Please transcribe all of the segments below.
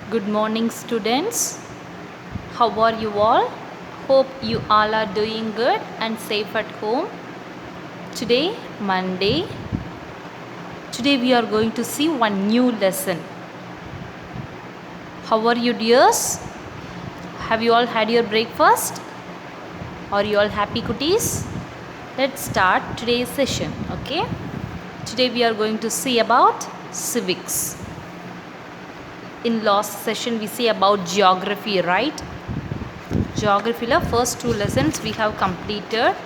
Good morning, students. How are you all? Hope you all are doing good and safe at home. Today, Monday. Today, we are going to see one new lesson. How are you, dears? Have you all had your breakfast? Are you all happy, cuties? Let's start today's session, okay? Today, we are going to see about civics. In last session, we see about geography, right? Geography la first two lessons we have completed.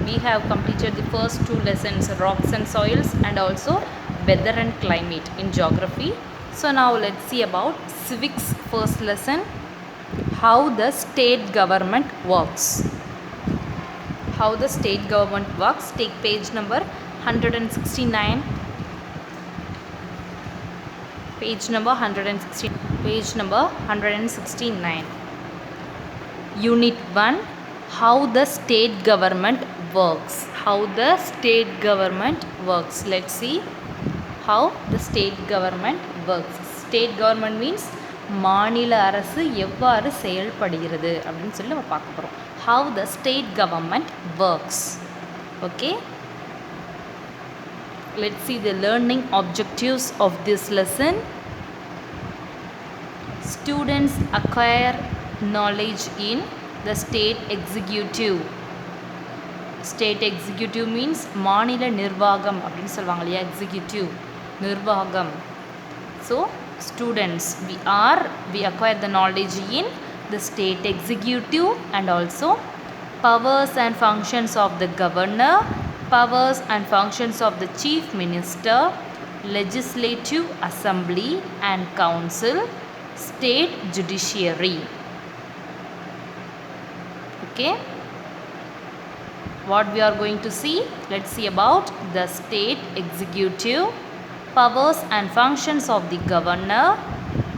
We have completed the first two lessons, rocks and soils, and also weather and climate in geography. So now let's see about civics first lesson, how the state government works. How the state government works. Take page number 169. Page number 160. Page number 169. Unit 1, how the state government works. How the state government works. Let's see how the state government works. State government means மாநில அரசு எவ்வாறு செயல்படுகிறது அப்படின்னு சொல்லி நம்ம பார்க்க போகிறோம். How the state government works. Okay. Let's see the learning objectives of this lesson. Students acquire knowledge in the state executive. State executive means மாநில நிர்வாகம் அப்படின்னு சொல்லுவாங்க இல்லையா, executive நிர்வாகம். So students we acquire the knowledge in the state executive and also powers and functions of the governor, powers and functions of the chief minister, legislative assembly and council, state judiciary. Okay, what we are going to see, let's see about the state executive, powers and functions of the governor,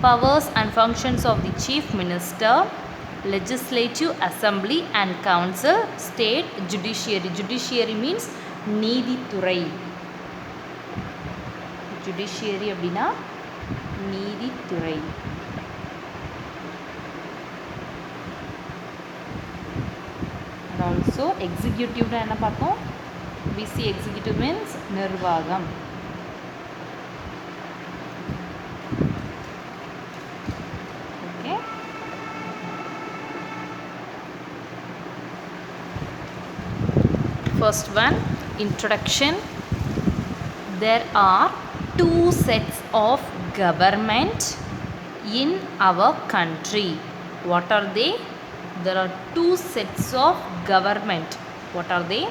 powers and functions of the chief minister, legislative assembly and council, state judiciary. Judiciary means நீதித்துறை. Judiciary அப்படின்னா நீதித்துறை. And also executive என்ன பார்த்தோம், we see executive means நிர்வாகம். Okay. First one, introduction. There are two sets of government in our country. What are they? There are two sets of government. What are they?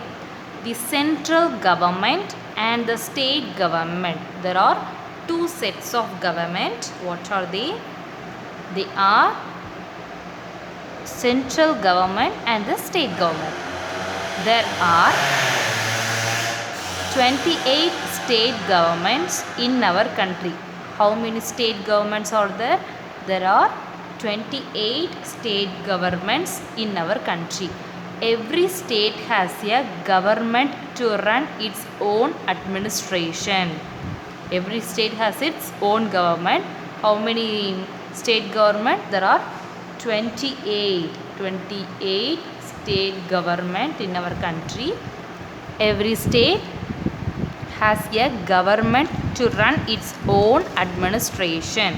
The central government and the state government. There are two sets of government. What are they? They are central government and the state government. There are 28 state governments in our country. How many state governments are there? There are 28 state governments in our country. Every state has a government to run its own administration. Every state has its own government. How many state government? There are 28 state government in our country. Every state has a government to run its own administration.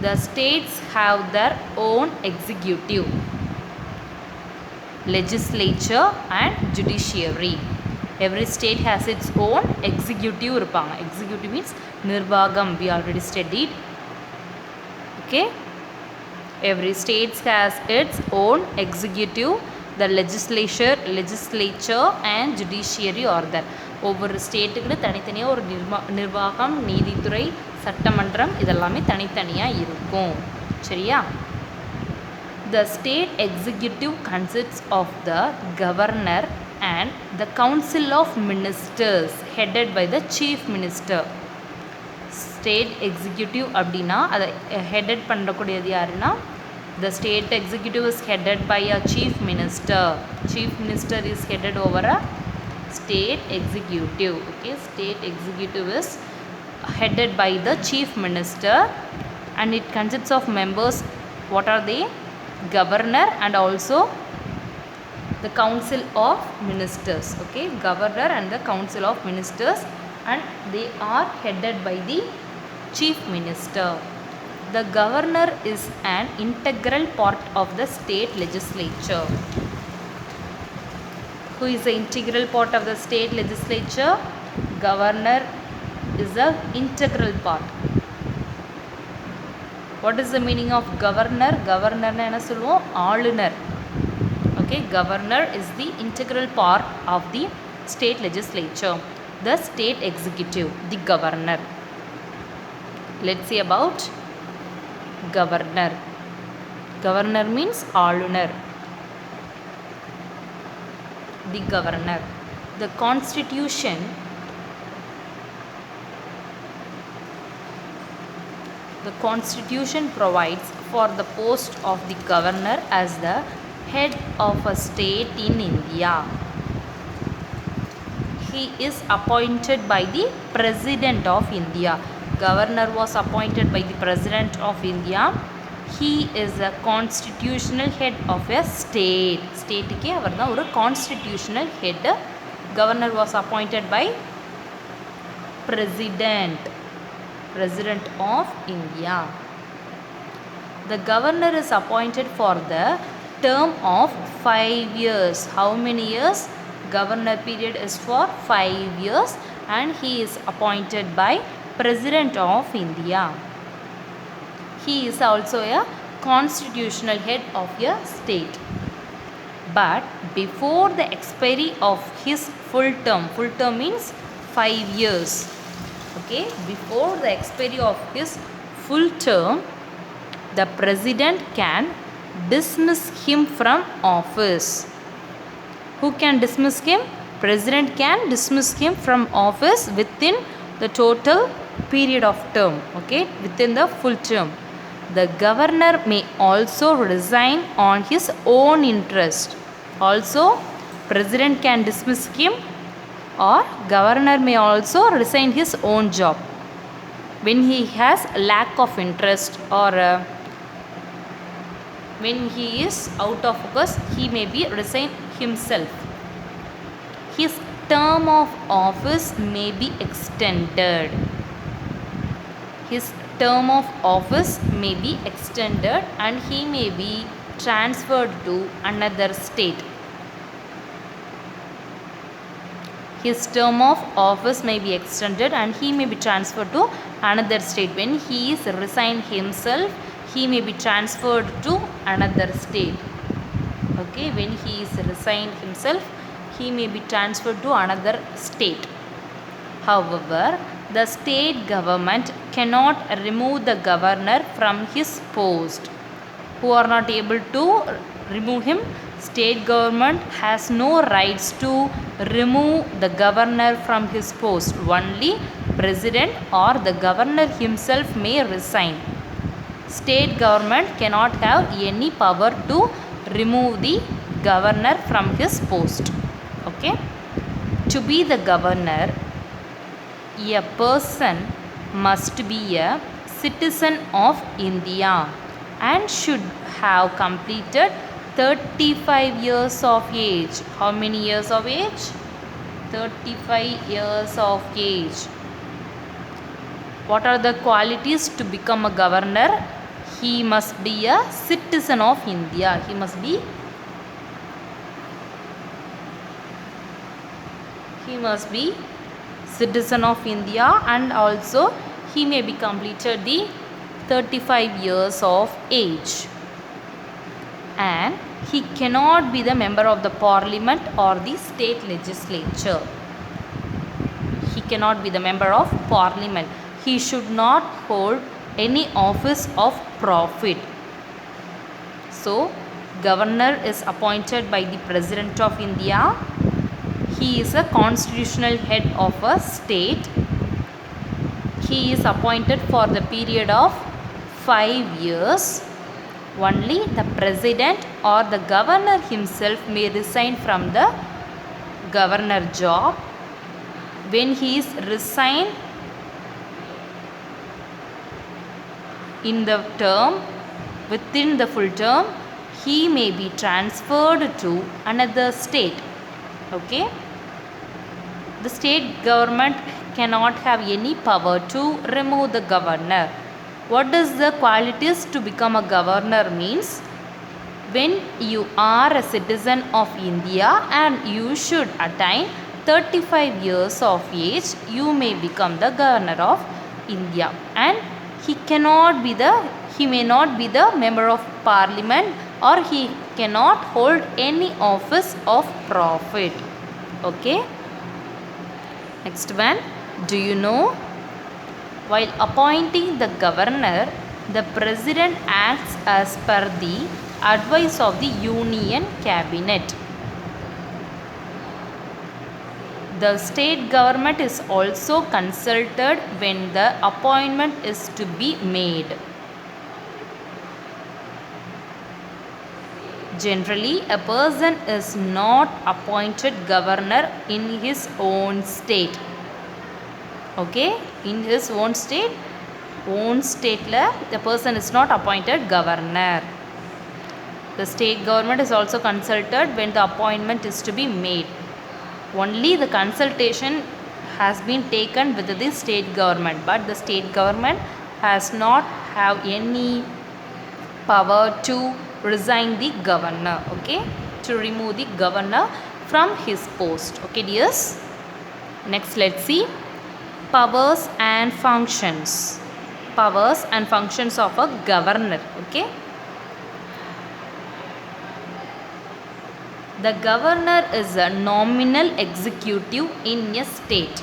The states have their own executive, legislature and judiciary. Every state has its own executive இருப்பாங்க. Executive means நிர்வாகம், we already studied. Okay. Every state has its own executive, the legislature and judiciary are there. ஒவ்வொரு ஸ்டேட்டுக்கு தனித்தனியாக ஒரு நிர்வாகம், நீதித்துறை, சட்டமன்றம் இதெல்லாமே தனித்தனியாக இருக்கும். சரியா? The state executive consists of the governor and the council of ministers headed by the chief minister. State executive அப்படின்னா அதை ஹெடட் பண்ணக்கூடியது யாருன்னா, the state executive is headed by a chief minister. Chief minister is headed over a state executive. Okay, state executive is headed by the chief minister, and it consists of members. What are they? Governor and also the council of ministers. Okay, governor and the council of ministers, and they are headed by the chief minister. The governor is an integral part of the state legislature. Who is the integral part of the state legislature? Governor is the integral part. What is the meaning of governor? Governor na enna solluvom? Aalunar. Okay, governor is the integral part of the state legislature. The state executive, the governor. Let's see about governor. Governor means aalunar. The governor. The constitution provides for the post of the governor as the head of a state in India. He is appointed by the President of India. Governor was appointed by the President of India. He is a constitutional head of a state. State ke avarna oru constitutional head. Governor was appointed by President of India. The governor is appointed for the term of 5 years. How many years? Governor period is for 5 years, and he is appointed by President of India. He is also a constitutional head of a state. But before the expiry of his full term means 5 years. Okay, before the expiry of his full term, the President can dismiss him from office. Who can dismiss him? President can dismiss him from office within the total period of term. Okay, within the full term. The governor may also resign on his own interest. Also, President can dismiss him, or governor may also resign his own job when he has lack of interest, or when he is out of focus, he may be resign himself. His term of office may be extended. His term of office may be extended, and he may be transferred to another state. His term of office may be extended, and he may be transferred to another state. When he is resigned himself, he may be transferred to another state. Okay, when he is resigned himself, he may be transferred to another state. However, the state government cannot remove the governor from his post. Who are not able to remove him? State government has no rights to remove the governor from his post. Only President or the governor himself may resign. State government cannot have any power to remove the governor from his post. Okay? To be the governor, a person must be a citizen of India and should have completed 35 years of age. How many years of age? 35 years of age. What are the qualities to become a governor? He must be a citizen of India. He must be citizen of India, and also he may be completed the 35 years of age, and he cannot be the member of the parliament or the state legislature. He cannot be the member of parliament. He should not hold any office of profit. So, governor is appointed by the President of India. He is a constitutional head of a state. He is appointed for the period of 5 years. Only the President or the governor himself may resign from the governor job. When he is resigned, in the term, within the full term, he may be transferred to another state. Okay. The state government cannot have any power to remove the governor. What does the qualities to become a governor means? When you are a citizen of India and you should attain 35 years of age, you may become the governor of India. And he may not be the member of parliament, or he cannot hold any office of profit. Okay. Next one, do you know? While appointing the governor, the president acts as per the advice of the union cabinet. The state government is also consulted when the appointment is to be made. Generally, a person is not appointed governor in his own state. Okay, in his own state the person is not appointed governor. The state government is also consulted when the appointment is to be made. Only the consultation has been taken with the state government, but the state government has not have any power to resign the governor. Okay, to remove the governor from his post. Okay, dears. Next, let's see powers and functions. Powers and functions of a governor. Okay. The governor is a nominal executive in a state.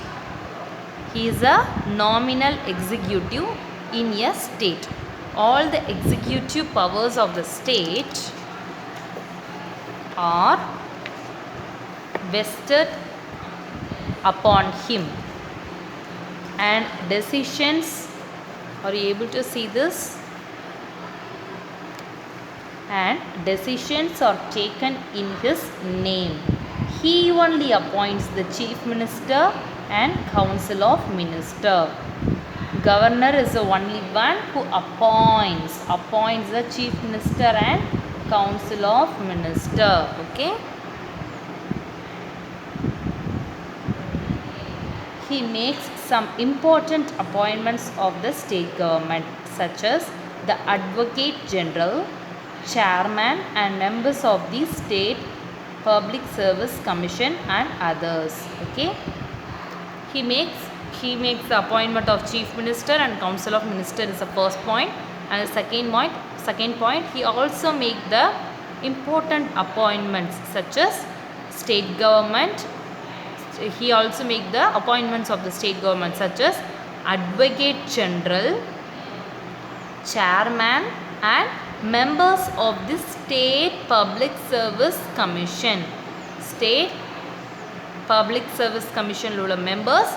He is a nominal executive in a state. All the executive powers of the state are vested upon him, and decisions, are you able to see this? And decisions are taken in his name. He only appoints the chief minister and council of minister. Governor is the only one who appoints the chief minister and council of minister. Okay. He makes some important appointments of the state government, such as the Advocate General, Chairman and members of the State Public Service Commission and others. Okay. He makes the appointment of Chief Minister and Council of Minister is the first point, and the second point he also make the important appointments such as state government. He also make the appointments of the state government such as Advocate General, Chairman and members of the State Public Service Commission. State Public Service Commission ulla members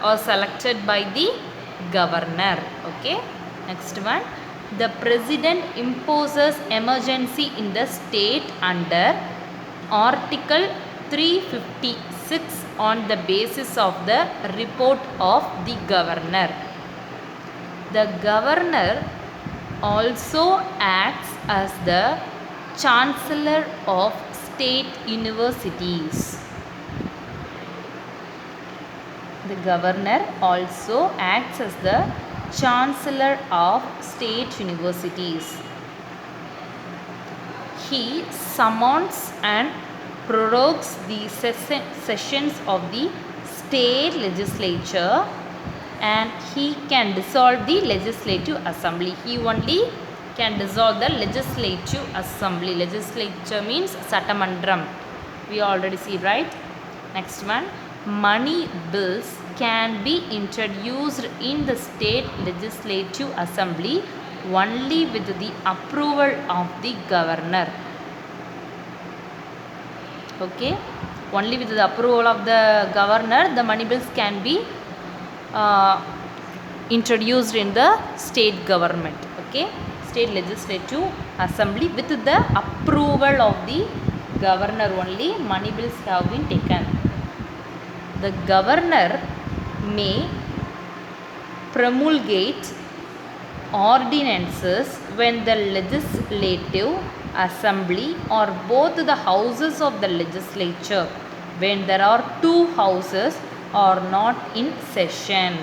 are selected by the governor. Okay. Next one, the president imposes emergency in the state under Article 356 on the basis of the report of the governor. The governor also acts as the chancellor of state universities. The governor also acts as the chancellor of state universities. He summons and prorogues the sessions of the state legislature, and he can dissolve the legislative assembly. He only can dissolve the legislative assembly. Legislature means Satamandram. We already see, right? Next one, money bills can be introduced in the state legislative assembly only with the approval of the governor. Okay, only with the approval of the governor the money bills can be introduced in the state government. Okay, state legislative assembly with the approval of the governor only money bills have been taken. The governor may promulgate ordinances when the legislative assembly or both the houses of the legislature, when there are two houses, are not in session.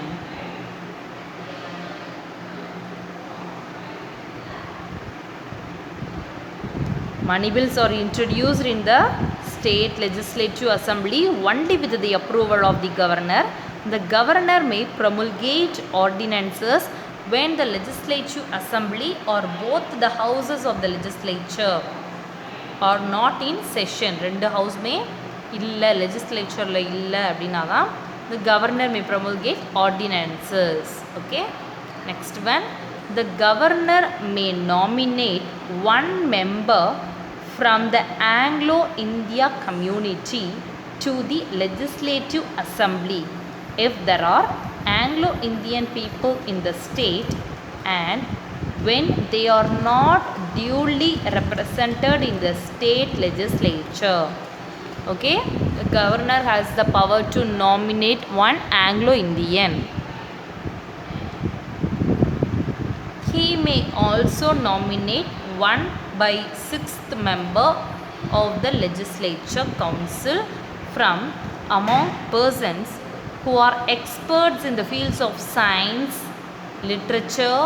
Money bills are introduced in the state legislative assembly only with the approval of the governor. The governor may promulgate ordinances when the legislative assembly or both the houses of the legislature are not in session. ரெண்டு ஹவுஸ்மே இல்லை லெஜிஸ்லேச்சரில் இல்லை அப்படின்னா தான் the governor may promulgate ordinances. Okay, next one, the governor may nominate one member from the Anglo-India community to the legislative assembly if there are Anglo-Indian people in the state and when they are not duly represented in the state legislature. Okay, the governor has the power to nominate one Anglo-Indian. He may also nominate one by sixth member of the legislature council from among persons who are experts in the fields of science, literature,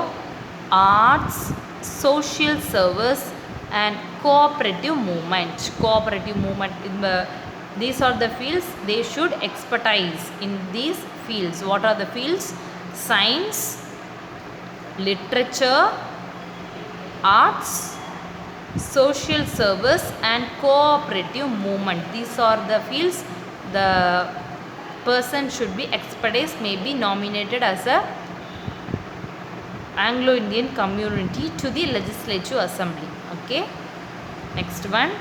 arts, social service and cooperative movement. Cooperative movement, these are the fields they should expertise in these fields. What are the fields? Science, literature, arts, social service and cooperative movement. These are the fields the person should be expertise, may be nominated as a Anglo-Indian community to the legislative assembly. Okay, next one,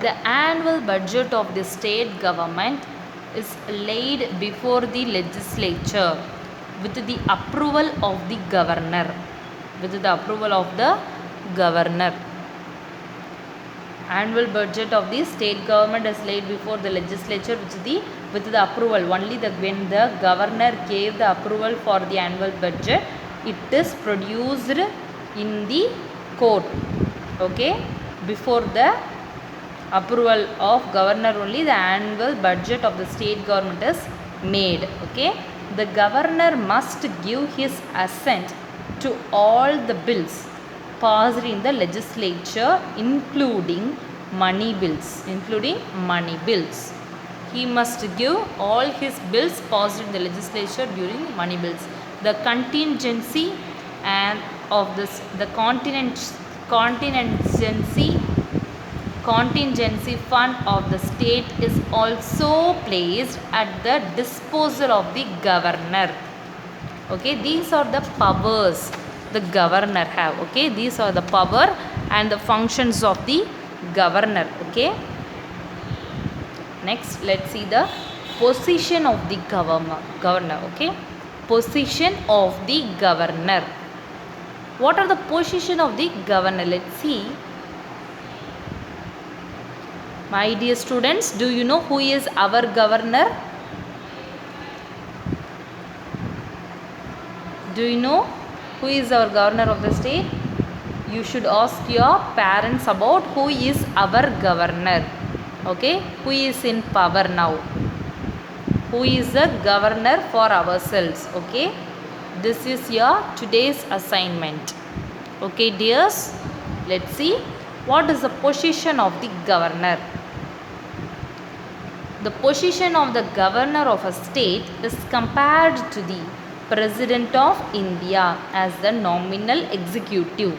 the annual budget of the state government is laid before the legislature with the approval of the governor. With the approval of the governor. Annual budget of the state government is laid before the legislature with the approval. Only when the governor gave the approval for the annual budget, it is produced in the court. Okay, before the approval of governor only the annual budget of the state government is made. Okay, the governor must give his assent to all the bills passed in the legislature including money bills. He must give all his bills passed in the legislature during money bills. The contingency and of this the contingency fund of the state is also placed at the disposal of the governor. Okay, these are the powers the governor have. Okay, these are the power and the functions of the governor. Okay, next let's see the position of the governor. Okay, position of the governor. What are the position of the governor? Let's see. My dear students, do you know who is our governor? Do you know who is our governor of the state? You should ask your parents about who is our governor. Okay, who is in power now? Who is the governor for ourselves? Okay, this is your today's assignment. Okay dears, let's see what is the position of the governor. The position of the governor of a state is compared to the President of India as the nominal executive.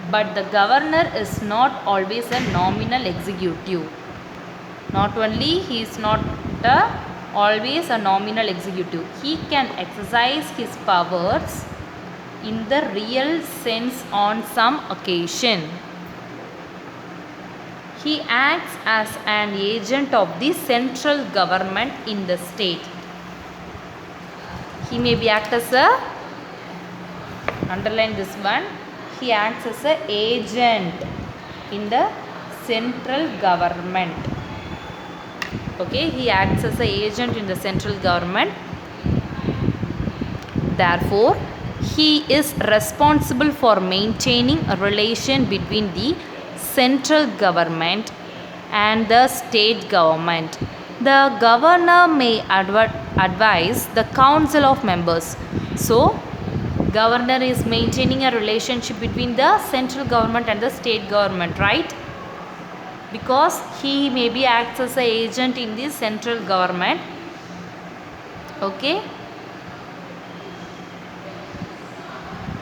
But the governor is not always a nominal executive. Not only he is not always a nominal executive, he can exercise his powers in the real sense on some occasion. He acts as an agent of the central government in the state. He may be act as a, underline this one, he acts as an agent in the central government. Okay, he acts as an agent in the central government. Therefore, he is responsible for maintaining a relation between the central government and the state government. The governor may advise the council of members. So, governor is maintaining a relationship between the central government and the state government, right? Because he maybe acts as an agent in the central government. Okay.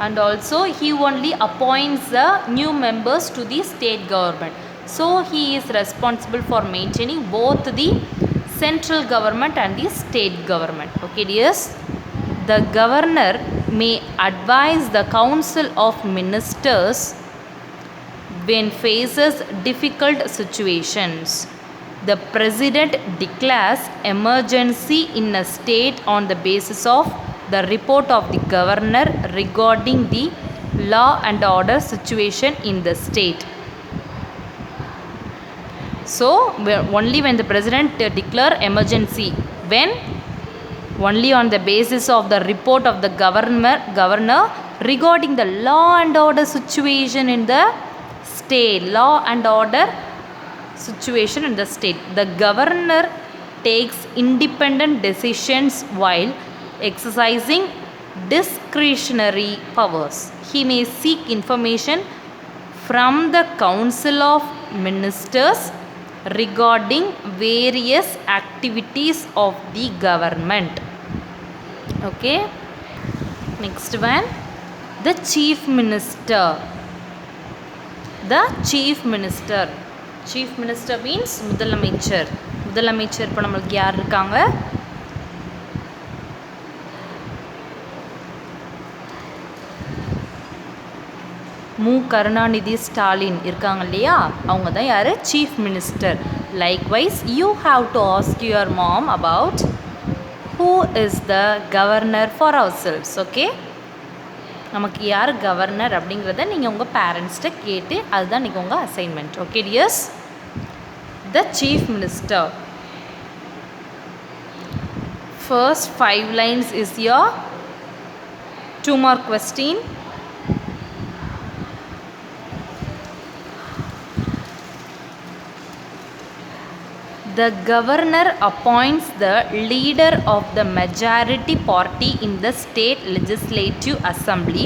And also he only appoints the new members to the state government. So he is responsible for maintaining both the central government and the state government. Okay dears, the governor may advise the council of ministers when faces difficult situations. The president declares emergency in a state on the basis of the report of the governor regarding the law and order situation in the state. So, only when the president declare emergency, when only on the basis of the report of the governor regarding the law and order situation in the state, law and order situation in the state. The governor takes independent decisions while exercising discretionary powers. He may seek information from the council of ministers regarding various activities of the government. Okay, next one, the chief minister. The chief minister. Chief minister means முதலமைச்சர். முதலமைச்சர் இப்போ நம்மளுக்கு யார் இருக்காங்க? மு கருணாநிதி ஸ்டாலின் இருக்காங்க இல்லையா, அவங்க தான் யார்? Chief minister. Likewise you have to ask your mom about who is the governor for ourselves. Okay, நமக்கு யார் கவர்னர் அப்படிங்கிறத நீங்கள் உங்கள் பேரண்ட்ஸ்கிட்ட கேட்டு அதுதான் நீங்கள் உங்கள் assignment. Okay tears, the chief minister. First 5 lines is your 2 mark question. The governor appoints the leader of the majority party in the state legislative assembly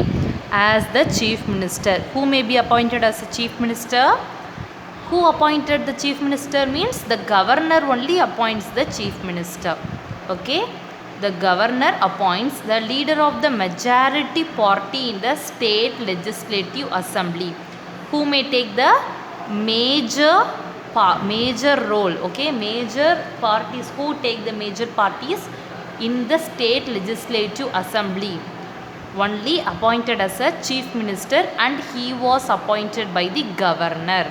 as the chief minister. Who may be appointed as a chief minister? Who appointed the chief minister means the governor only appoints the chief minister. Okay, the governor appoints the leader of the majority party in the state legislative assembly, who may take the major role. Okay, major parties, who take the major parties in the state legislative assembly, only appointed as a chief minister, and he was appointed by the governor.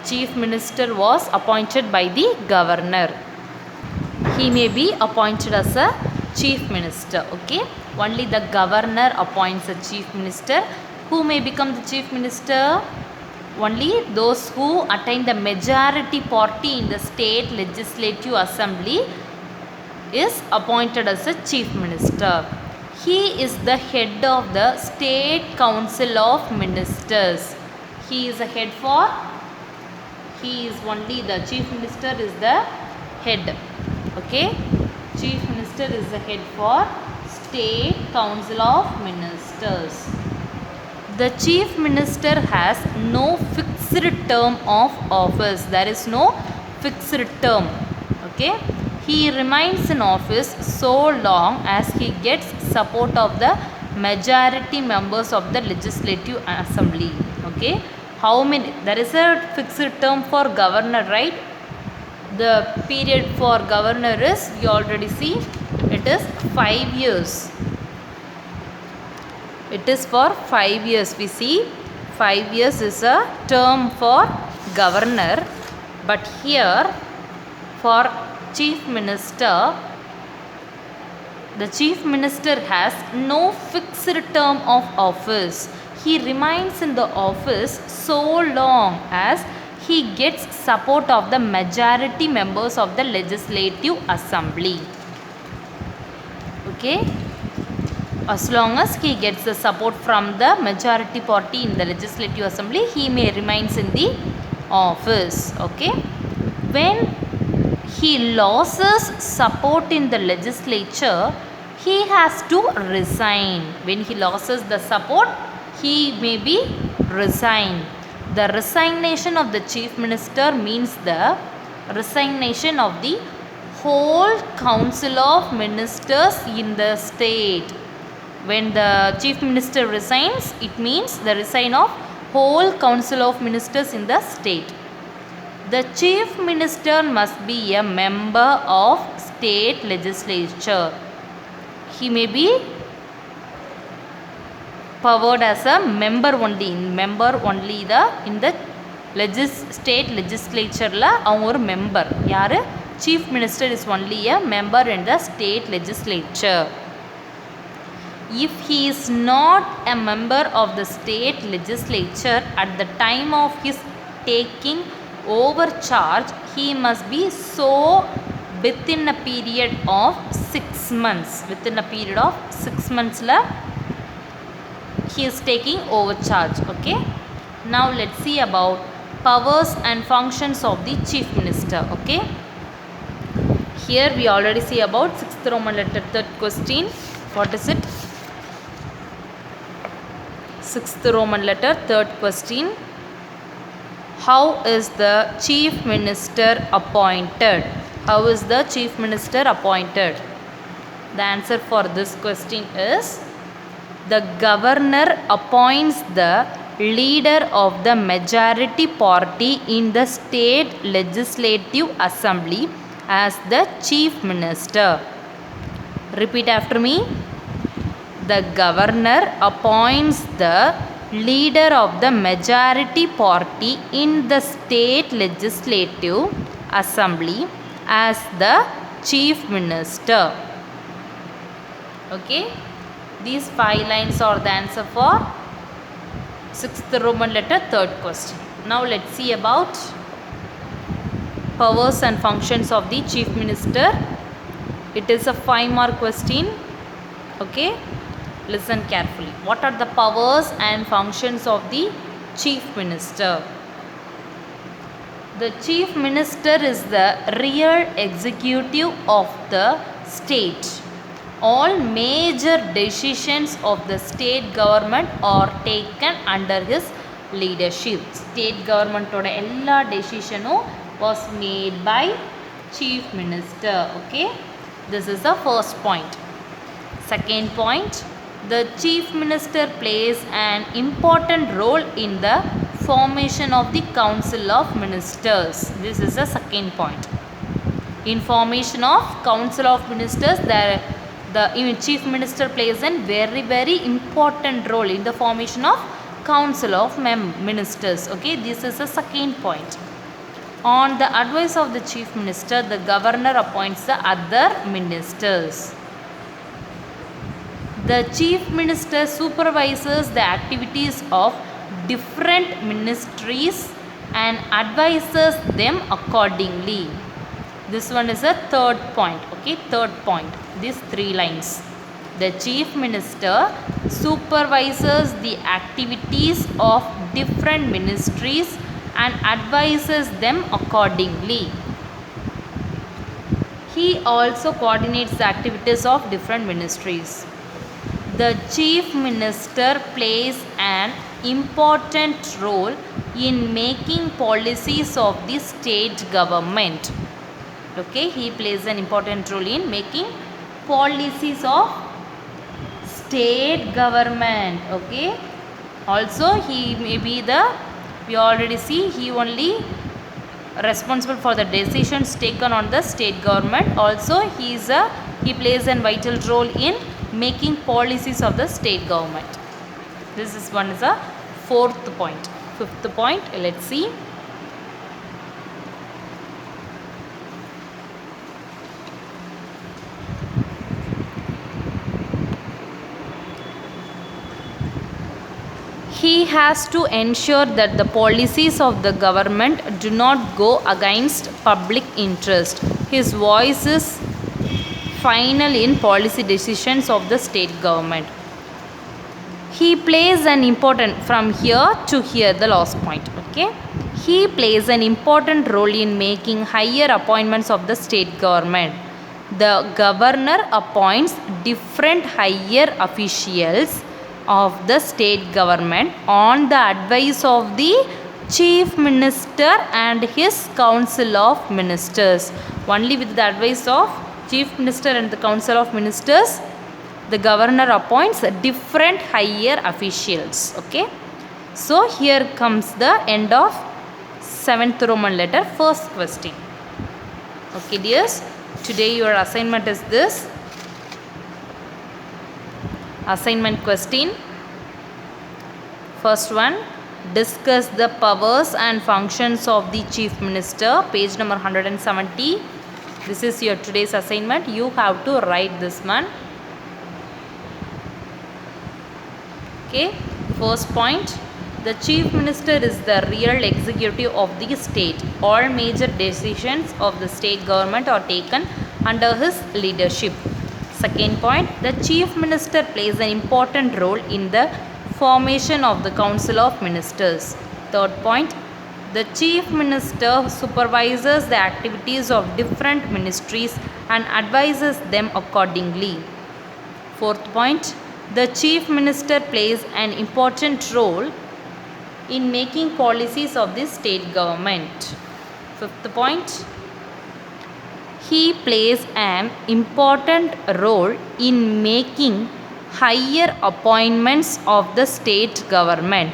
Chief minister was appointed by the governor. He may be appointed as a chief minister. Okay, only the governor appoints a chief minister. Who may become the chief minister? Only those who attain the majority party in the state legislative assembly is appointed as a chief minister. He is the head of the state council of ministers. He is a head for, he is only the chief minister is the head. Okay, chief minister is the head for state council of ministers. The chief minister has no fixed term of office. There is no fixed term. Okay, he remains in office so long as he gets support of the majority members of the legislative assembly. Okay, how many? There is a fixed term for governor, right? The period for governor is, you already see, it is 5 years. It is for 5 years. We see 5 years is a term for governor, but here for chief minister, the chief minister has no fixed term of office. He remains in the office so long as he gets support of the majority members of the legislative assembly. Okay, as long as he gets the support from the majority party in the legislative assembly, he may remains in the office. Okay, when he loses support in the legislature, he has to resign. When he loses the support, he may be resigned. The resignation of the chief minister means the resignation of the whole council of ministers in the state. When the chief minister resigns, it means the resign of whole council of ministers in the state. The chief minister must be a member of state legislature. He may be powered as a member only. In the state legislature la avanga or member. Yaru chief minister is only a member in the state legislature. If he is not a member of the state legislature at the time of his taking over charge, he must be so within a period of 6 months. Within a period of 6 months la he is taking over charge. Okay, now let's see about powers and functions of the chief minister. Okay, here we already see about 6th Roman letter 3rd question. What is it? 6th Roman letter 3rd question. How is the chief minister appointed? How is the chief minister appointed? The answer for this question is the governor appoints the leader of the majority party in the state legislative assembly as the chief minister. Repeat after me. The governor appoints the leader of the majority party in the state legislative assembly as the chief minister. Okay, these 5 lines are the answer for 6th Roman letter 3rd question. Now let's see about powers and functions of the chief minister. It is a 5-mark question. Okay, listen carefully. What are the powers and functions of the chief minister? The chief minister is the real executive of the state. All major decisions of the state government are taken under his leadership. State government oda ella decision was made by chief minister. Okay, this is the first point. Second point, the chief minister plays an important role in the formation of the council of ministers. This is the second point. In formation of council of ministers, the chief minister plays a very important role in the formation of council of ministers. Okay, this is the second point. On the advice of the chief minister, the governor appoints the other ministers. The chief minister supervises the activities of different ministries and advises them accordingly. This one is a third point. Okay, third point. These 3 lines. The chief minister supervises the activities of different ministries and advises them accordingly. He also coordinates the activities of different ministries. The chief minister plays an important role in making policies of the state government. Okay, he plays an important role in making policies of state government. Okay, also he may be the, we already see, he only responsible for the decisions taken on the state government. Also he plays a vital role in making policies of the state government. This is one is a 4th point. 5th point, let's see. He has to ensure that the policies of the government do not go against public interest. His voice is final in policy decisions of the state government. He plays an important, from here to here, the last point. Okay, he plays an important role in making higher appointments of the state government. The governor appoints different higher officials of the state government on the advice of the chief minister and his council of ministers. Only with the advice of chief minister and the council of ministers, the governor appoints different higher officials. Okay, so here comes the end of 7th Roman letter, first question. Okay dears, today your assignment is this. Assignment question. First one, discuss the powers and functions of the chief minister, page number 170. This is your today's assignment. You have to write this one. Okay, first point, the chief minister is the real executive of the state. All major decisions of the state government are taken under his leadership. Second point, the chief minister plays an important role in the formation of the council of ministers. Third point, the chief minister supervises the activities of different ministries and advises them accordingly. Fourth point, the chief minister plays an important role in making policies of the state government. Fifth point, he plays an important role in making higher appointments of the state government.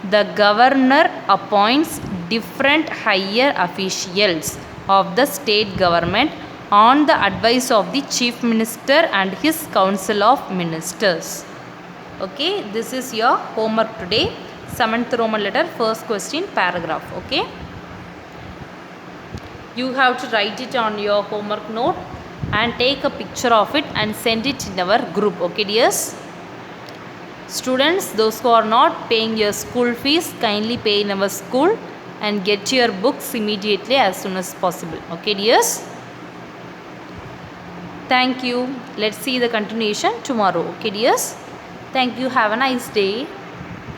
The governor appoints different higher officials of the state government on the advice of the chief minister and his council of ministers. Okay, this is your homework today. 7th Roman letter, first question, paragraph. Okay, you have to write it on your homework note and take a picture of it and send it in our group. Okay dears, students, those who are not paying your school fees, kindly pay in our school and get your books immediately as soon as possible. Okay dears, thank you. Let's see the continuation tomorrow. Okay dears, thank you. Have a nice day.